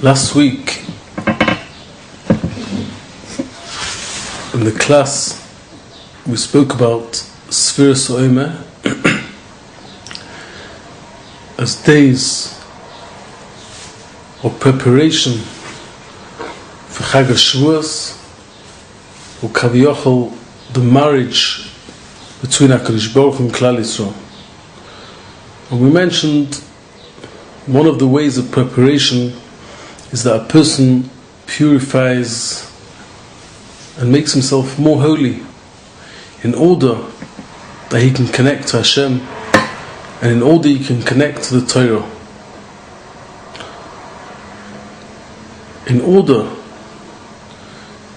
Last week, in the class, we spoke about Sefirat Haomer as days of preparation for Chag HaShavuos, or Kaviyachol, the marriage between HaKadosh Baruch Hu and Klal Yisrael. And we mentioned one of the ways of preparation is that a person purifies and makes himself more holy in order that he can connect to Hashem and in order he can connect to the Torah. In order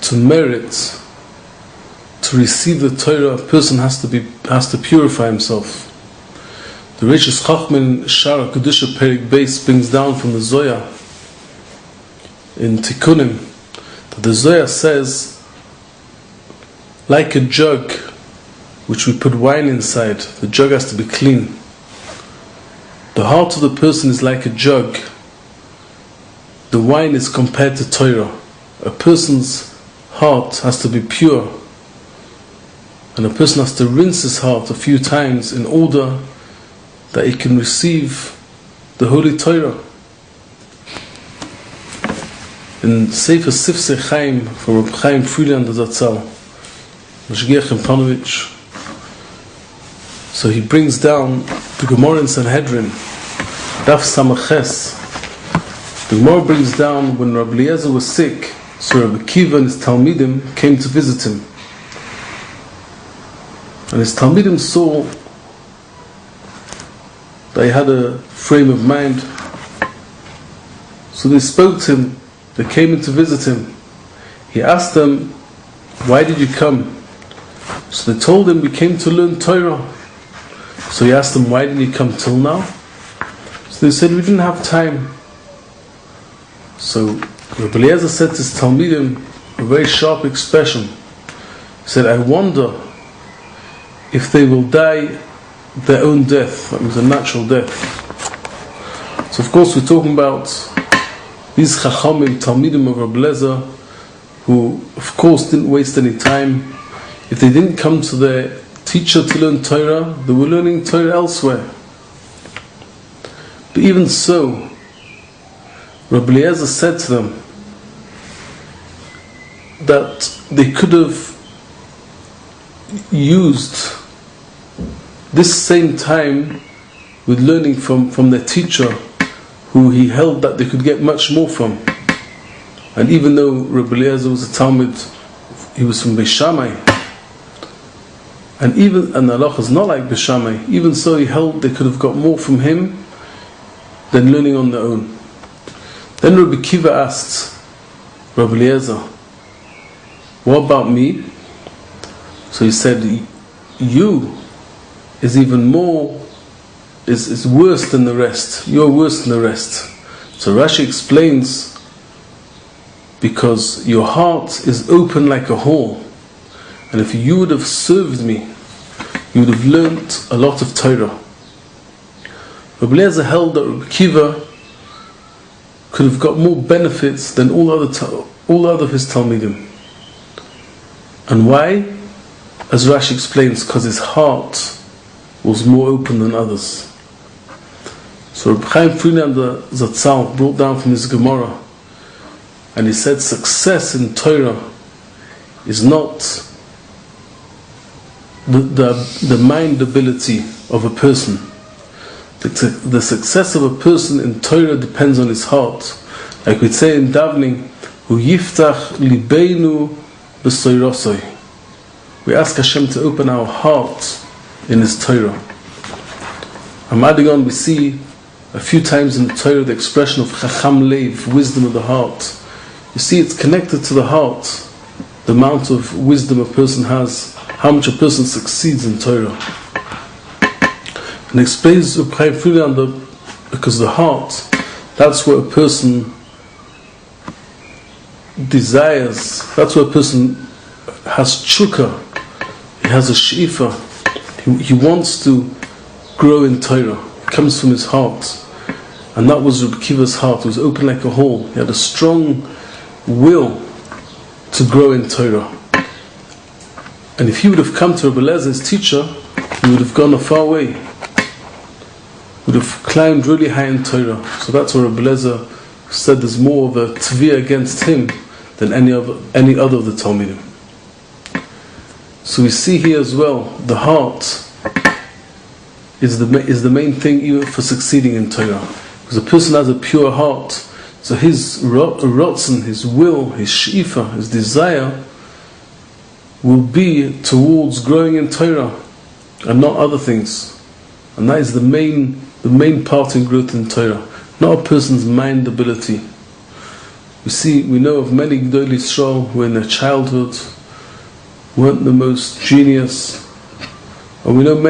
to merit, to receive the Torah, a person has to purify himself. The Reish Chachman Shara Kedusha Perik Beis brings down from the Zohar in Tikkunim that the Zohar says, like a jug which we put wine inside, the jug has to be clean. The heart of the person is like a jug. The wine is compared to Torah. A person's heart has to be pure, and a person has to rinse his heart a few times in order that he can receive the Holy Torah. In Sefer Chaim from Rabbi Chaim Friedlander Zatzal, Mashgiach and Panovich, so he brings down the Gemara in Sanhedrin, Daf Samaches. The Gemara brings down when Rabbi Eliezer was sick, so Rabbi Kiva and his Talmidim came to visit him. And his Talmidim saw that he had a frame of mind. So they spoke to him, they came in to visit him. He asked them, why did you come? So they told him, we came to learn Torah. So he asked them, why didn't you come till now? So they said, we didn't have time. So Rabbi Eliezer said to his Talmidim a very sharp expression. He said, I wonder if they will die their own death. That means a natural death. So of course we're talking about these Chachamim, Talmidim of Rabbi Eliezer, who of course didn't waste any time. If they didn't come to their teacher to learn Torah, they were learning Torah elsewhere. But even so, Rabbi Eliezer said to them that they could have used this same time with learning from their teacher, who he held that they could get much more from. And even though Rabbi Eliezer was a Talmud, he was from Beis Shammai, and Allah is not like Beis Shammai, even so he held they could have got more from him than learning on their own. Then Rabbi Kiva asked Rabbi Eliezer, what about me? So he said, you is even more, is worse than the rest. You're worse than the rest. So Rashi explains, because your heart is open like a hall, and if you would have served me, you would have learnt a lot of Torah. Rabbi Eliezer held that Rabbi Kiva could have got more benefits than all other of his Talmidim. And why? As Rashi explains, because his heart was more open than others. So Rabbi Chaim Friedlander Zatzal brought down from his Gemara, and he said success in Torah is not the mind ability of a person. The success of a person in Torah depends on his heart. Like we say in davening, Hu yiftach libeinu b'soirosoi. We ask Hashem to open our heart in His Torah. And adding on, we see a few times in the Torah the expression of Chacham Leiv, wisdom of the heart. You see, it's connected to the heart, the amount of wisdom a person has, how much a person succeeds in Torah. And explains Rabbi Friedlander, because the heart, that's where a person desires, that's where a person has chukah, he has a she'ifa, he wants to grow in Torah. It comes from his heart. And that was Rabbi Akiva's heart. It was open like a hole. He had a strong will to grow in Torah. And if he would have come to Rabbi Eliezer, his teacher, he would have gone a far way. Would have climbed really high in Torah. So that's why Rabbi Eliezer said there's more of a tviyah against him than any other of the Talmidim. So we see here as well, the heart is the main thing even for succeeding in Torah. Because a person has a pure heart, so his rotzen, his will, his she'ifa, his desire will be towards growing in Torah and not other things. And that is the main part in growth in Torah, not a person's mind ability. We know of many Gedolei Yisrael who in their childhood weren't the most genius, and we know many